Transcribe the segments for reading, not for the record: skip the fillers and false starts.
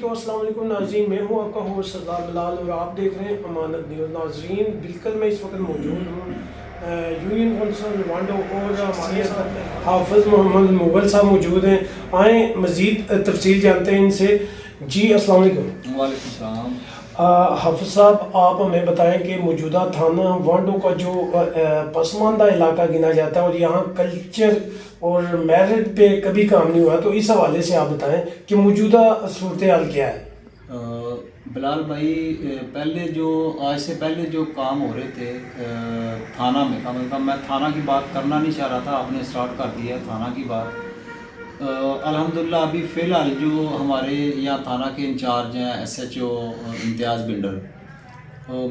تو السلام علیکم ناظرین، میں ہوں آپ کا ہوسٹ سردار بلال اور آپ دیکھ رہے ہیں امانت نیوز۔ ناظرین بالکل میں اس وقت موجود ہوں یونین کونسل وانڈو اور ہمارے ساتھ حافظ محمد مغل صاحب موجود ہیں۔ آئیں مزید تفصیل جانتے ہیں ان سے۔ جی السلام علیکم۔ وعلیکم السلام۔ حافظ صاحب آپ ہمیں بتائیں کہ موجودہ تھانہ وانڈو کا جو پسماندہ علاقہ گنا جاتا ہے اور یہاں کلچر اور میرٹ پہ کبھی کام نہیں ہوا، تو اس حوالے سے آپ بتائیں کہ موجودہ صورتحال کیا ہے؟ بلال بھائی، آج سے پہلے جو کام ہو رہے تھے تھانہ میں، مطلب میں تھانہ کی بات کرنا نہیں چاہ رہا تھا، آپ نے اسٹارٹ کر دیا ہے تھانہ کی بات۔ الحمدللہ ابھی فی الحال جو ہمارے یہاں تھانہ کے انچارج ہیں SHO امتیاز بنڈر،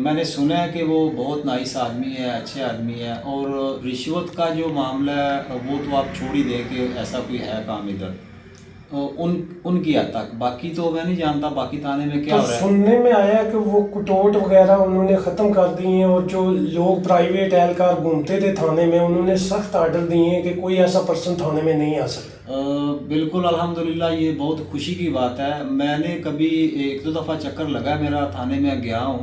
میں نے سنا ہے کہ وہ بہت نائس آدمی ہے، اچھے آدمی ہے، اور رشوت کا جو معاملہ ہے وہ تو آپ چھوڑ ہی دیں کہ ایسا کوئی ہے کام ادھر ان کی حد تک۔ باقی تو میں نہیں جانتا باقی تھانے میں کیا ہو رہا ہے۔ سننے میں آیا کہ وہ کٹوٹ وغیرہ انہوں نے ختم کر دی ہیں، اور جو لوگ پرائیویٹ اہلکار گھومتے تھے تھانے میں انہوں نے سخت آرڈر دیے ہیں کہ کوئی ایسا پرسن تھانے میں نہیں آ سکتا۔ بالکل الحمدللہ، یہ بہت خوشی کی بات ہے۔ میں نے کبھی ایک دو دفعہ چکر لگا میرا تھانے میں گیا ہوں،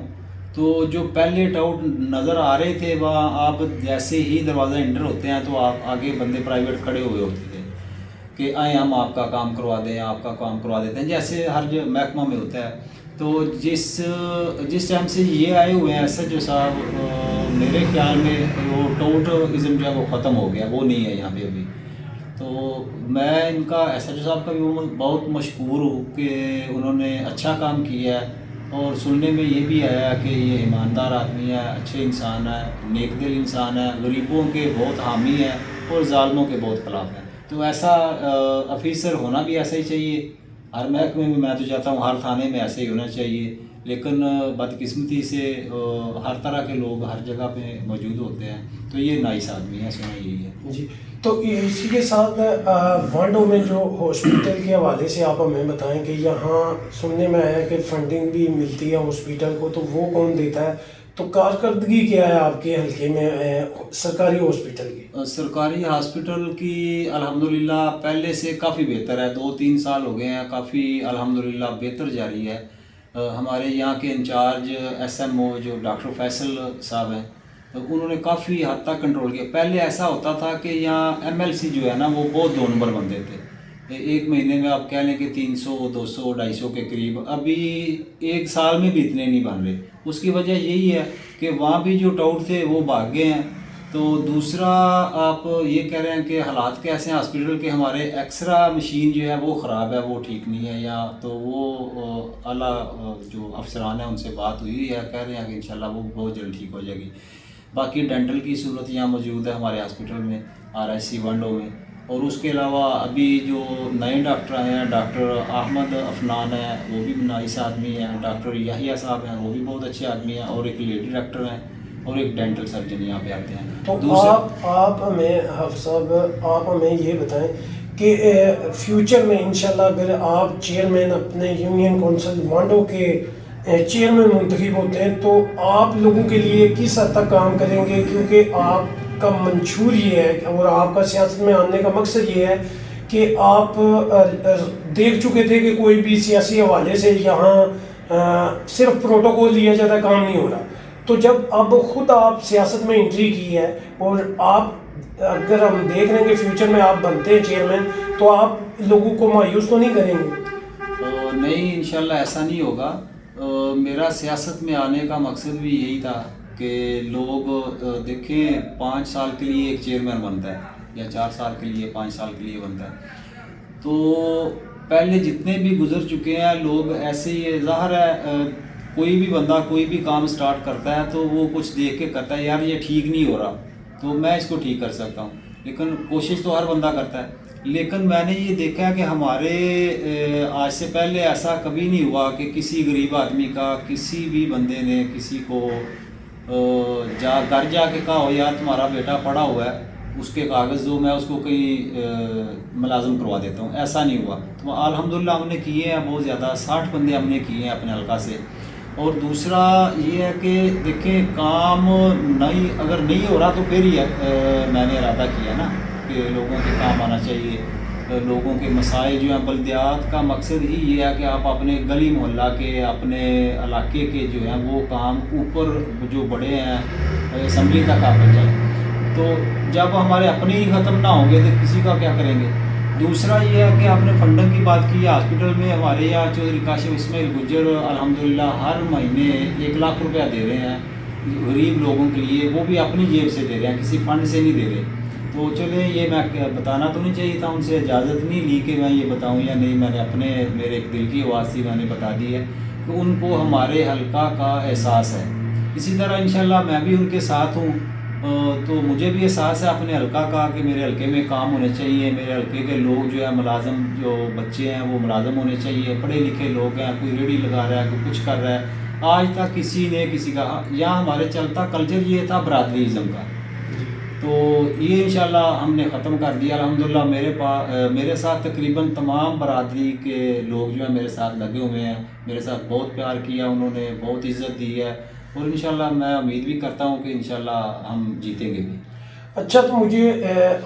تو جو پہلے ٹاؤٹ نظر آ رہے تھے وہاں آپ جیسے ہی دروازہ انٹر ہوتے ہیں تو آپ آگے بندے پرائیویٹ کھڑے ہوئے ہوتے تھے کہ آئیں ہم آپ کا کام کروا دیں، آپ کا کام کروا دیتے ہیں، جیسے ہر محکمہ میں ہوتا ہے۔ تو جس ٹائم سے یہ آئے ہوئے ہیں SHO صاحب، میرے خیال میں وہ ٹاؤٹ ازم جو ہے وہ ختم ہو گیا، وہ نہیں ہے یہاں پہ ابھی۔ تو میں ان کا SHO صاحب کا بھی بہت مشکور ہوں کہ انہوں نے اچھا کام کیا ہے، اور سننے میں یہ بھی آیا کہ یہ ایماندار آدمی ہے، اچھے انسان ہے، نیک دل انسان ہے، غریبوں کے بہت حامی ہے اور ظالموں کے بہت خلاف ہے۔ تو ایسا آفیسر ہونا بھی ایسا ہی چاہیے ہر محکمے میں۔ میں تو چاہتا ہوں ہر تھانے میں ایسے ہی ہونا چاہیے، لیکن بدقسمتی سے ہر طرح کے لوگ ہر جگہ پہ موجود ہوتے ہیں۔ تو یہ نائس آدمی ہے، سنا یہی ہے جی، تو اسی کے ساتھ وانڈو میں جو ہاسپٹل کے حوالے سے آپ ہمیں بتائیں کہ یہاں سننے میں آیا کہ فنڈنگ بھی ملتی ہے ہاسپٹل کو، تو وہ کون دیتا ہے؟ تو کارکردگی کیا ہے آپ کے حلقے میں سرکاری ہاسپٹل کی؟ سرکاری ہاسپٹل کی الحمدللہ پہلے سے کافی بہتر ہے، 2-3 سال ہو گئے ہیں، کافی الحمدللہ بہتر جاری ہے۔ ہمارے یہاں کے انچارج SMO جو ڈاکٹر فیصل صاحب ہیں، انہوں نے کافی حد تک کنٹرول کیا۔ پہلے ایسا ہوتا تھا کہ یہاں MLC جو ہے نا وہ بہت 2 نمبر بنتے تھے، ایک مہینے میں آپ کہہ لیں کہ 300 200 250 کے قریب، ابھی ایک سال میں بھی اتنے نہیں بن رہے۔ اس کی وجہ یہی ہے کہ وہاں بھی جو ٹاؤٹ تھے وہ بھاگ گئے ہیں۔ تو دوسرا آپ یہ کہہ رہے ہیں کہ حالات کیسے ہیں ہاسپٹل کے، ہمارے ایکسرا مشین جو ہے وہ خراب ہے، وہ ٹھیک نہیں ہے، یا تو وہ اعلیٰ جو افسران ہیں ان سے بات ہوئی ہے، کہہ رہے ہیں کہ انشاءاللہ وہ بہت جلد ٹھیک ہو جائے گی۔ باقی ڈینٹل کی سہولت یہاں موجود ہے ہمارے ہاسپٹل میں RIC وانڈو میں، اور اس کے علاوہ ابھی جو نئے ڈاکٹر آئے ہیں، ڈاکٹر احمد عفنان ہیں، وہ بھی نائس آدمی ہیں، ڈاکٹر یحییٰ صاحب ہیں، وہ بھی بہت اچھے آدمی ہیں، اور ایک لیڈی ڈاکٹر ہیں، اور ایک ڈینٹل سرجن یہاں پہ آتے ہیں۔ تو آپ ہمیں حافظ صاحب آپ ہمیں یہ بتائیں کہ فیوچر میں انشاءاللہ اگر آپ چیئرمین اپنے یونین کونسل وانڈو کے چیئرمین منتخب ہوتے ہیں تو آپ لوگوں کے لیے کس حد تک کام کریں گے؟ کیونکہ آپ کا منشور یہ ہے اور آپ کا سیاست میں آنے کا مقصد یہ ہے کہ آپ دیکھ چکے تھے کہ کوئی بھی سیاسی حوالے سے یہاں صرف پروٹوکول لیا جاتا ہے، کام نہیں ہو رہا۔ تو جب اب خود آپ سیاست میں انٹری کی ہے اور آپ اگر ہم دیکھ رہے ہیں کہ فیوچر میں آپ بنتے ہیں چیئرمین، تو آپ لوگوں کو مایوس تو نہیں کریں گے؟ نہیں، انشاءاللہ ایسا نہیں ہوگا۔ میرا سیاست میں آنے کا مقصد بھی یہی تھا کہ لوگ دیکھیں 5 سال کے لیے ایک چیئرمین بنتا ہے، یا 4 سال کے لیے 5 سال کے لیے بنتا ہے۔ تو پہلے جتنے بھی گزر چکے ہیں لوگ ایسے ہی، ظاہر ہے کوئی بھی بندہ کوئی بھی کام سٹارٹ کرتا ہے تو وہ کچھ دیکھ کے کرتا ہے، یار یہ ٹھیک نہیں ہو رہا تو میں اس کو ٹھیک کر سکتا ہوں، لیکن کوشش تو ہر بندہ کرتا ہے۔ لیکن میں نے یہ دیکھا کہ ہمارے آج سے پہلے ایسا کبھی نہیں ہوا کہ کسی غریب آدمی کا کسی بھی بندے نے کسی کو گھر جا کے کہا ہو یار تمہارا بیٹا پڑھا ہوا ہے، اس کے کاغذ دو میں اس کو کہیں ملازم کروا دیتا ہوں، ایسا نہیں ہوا۔ تو الحمدللہ ہم نے کیے ہیں بہت زیادہ، 60 بندے ہم نے کیے ہیں اپنے حلقہ سے۔ اور دوسرا یہ ہے کہ دیکھیں کام اگر نہیں ہو رہا تو پھر ہی میں نے ارادہ کیا نا کہ لوگوں کے کام آنا چاہیے۔ لوگوں کے مسائل جو ہیں، بلدیات کا مقصد ہی یہ ہے کہ آپ اپنے گلی محلہ کے، اپنے علاقے کے جو ہیں وہ کام اوپر جو بڑے ہیں اسمبلی تک آپ پہنچائیں۔ تو جب ہمارے اپنے ہی ختم نہ ہوں گے تو کسی کا کیا کریں گے؟ دوسرا یہ ہے کہ آپ نے فنڈنگ کی بات کی ہے، ہاسپٹل میں ہمارے یہاں چودھری کاشف اسماعیل گجر الحمدللہ ہر مہینے 1 لاکھ روپیہ دے رہے ہیں غریب لوگوں کے لیے، وہ بھی اپنی جیب سے دے رہے ہیں، کسی فنڈ سے نہیں دے رہے۔ تو چلیں یہ میں بتانا تو نہیں چاہیے تھا، ان سے اجازت نہیں لی کہ میں یہ بتاؤں یا نہیں، میں نے میرے ایک دل کی آواز تھی، میں نے بتا دی ہے کہ ان کو ہمارے حلقہ کا احساس ہے۔ اسی طرح انشاءاللہ میں بھی ان کے ساتھ ہوں، تو مجھے بھی احساس ہے اپنے حلقہ کا کہ میرے حلقے میں کام ہونے چاہیے، میرے حلقے کے لوگ جو ہے ملازم، جو بچے ہیں وہ ملازم ہونے چاہیے، پڑھے لکھے لوگ ہیں، کوئی ریڑھی لگا رہا ہے، کوئی کچھ کر رہا ہے۔ آج تک کسی نے کسی کا، یہاں ہمارے چلتا کلچر یہ تھا برادری ازم کا، تو یہ انشاءاللہ ہم نے ختم کر دیا الحمدللہ۔ میرے ساتھ تقریباً تمام برادری کے لوگ جو ہیں میرے ساتھ لگے ہوئے ہیں، میرے ساتھ بہت پیار کیا انہوں نے، بہت عزت دی ہے، اور انشاءاللہ میں امید بھی کرتا ہوں کہ انشاءاللہ ہم جیتیں گے بھی۔ اچھا، تو مجھے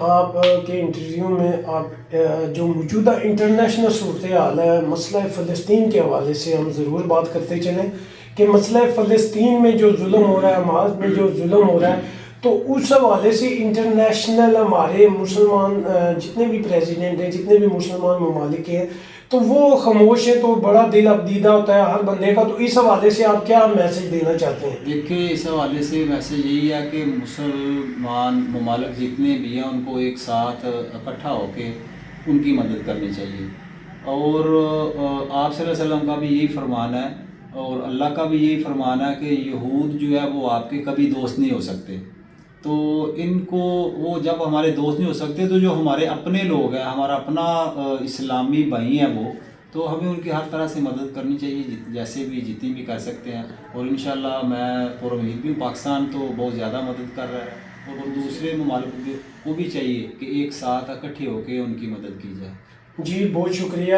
آپ کے انٹرویو میں آپ جو موجودہ انٹرنیشنل صورتحال ہے مسئلہ فلسطین کے حوالے سے ہم ضرور بات کرتے چلیں کہ مسئلہ فلسطین میں جو ظلم ہو رہا ہے، حماس میں جو ظلم ہو رہا ہے، تو اس حوالے سے انٹرنیشنل ہمارے مسلمان جتنے بھی پریزیڈنٹ ہیں، جتنے بھی مسلمان ممالک ہیں، تو وہ خاموش ہیں، تو بڑا دل ابدیدہ ہوتا ہے ہر بندے کا۔ تو اس حوالے سے آپ کیا میسج دینا چاہتے ہیں؟ دیکھیں، اس حوالے سے میسج یہی ہے کہ مسلمان ممالک جتنے بھی ہیں ان کو ایک ساتھ اکٹھا ہو کے ان کی مدد کرنی چاہیے، اور آپ صلی اللہ علیہ وسلم کا بھی یہی فرمان ہے اور اللہ کا بھی یہی فرمان ہے کہ یہود جو ہے وہ آپ کے کبھی دوست نہیں ہو سکتے۔ تو ان کو، وہ جب ہمارے دوست نہیں ہو سکتے تو جو ہمارے اپنے لوگ ہیں، ہمارا اپنا اسلامی بھائی ہیں وہ، تو ہمیں ان کی ہر طرح سے مدد کرنی چاہیے، جیسے بھی جتنی بھی کر سکتے ہیں، اور انشاءاللہ میں پرامید بھی ہوں، پاکستان تو بہت زیادہ مدد کر رہا ہے، اور دوسرے ممالک کو بھی چاہیے کہ ایک ساتھ اکٹھے ہو کے ان کی مدد کی جائے۔ جی، بہت شکریہ۔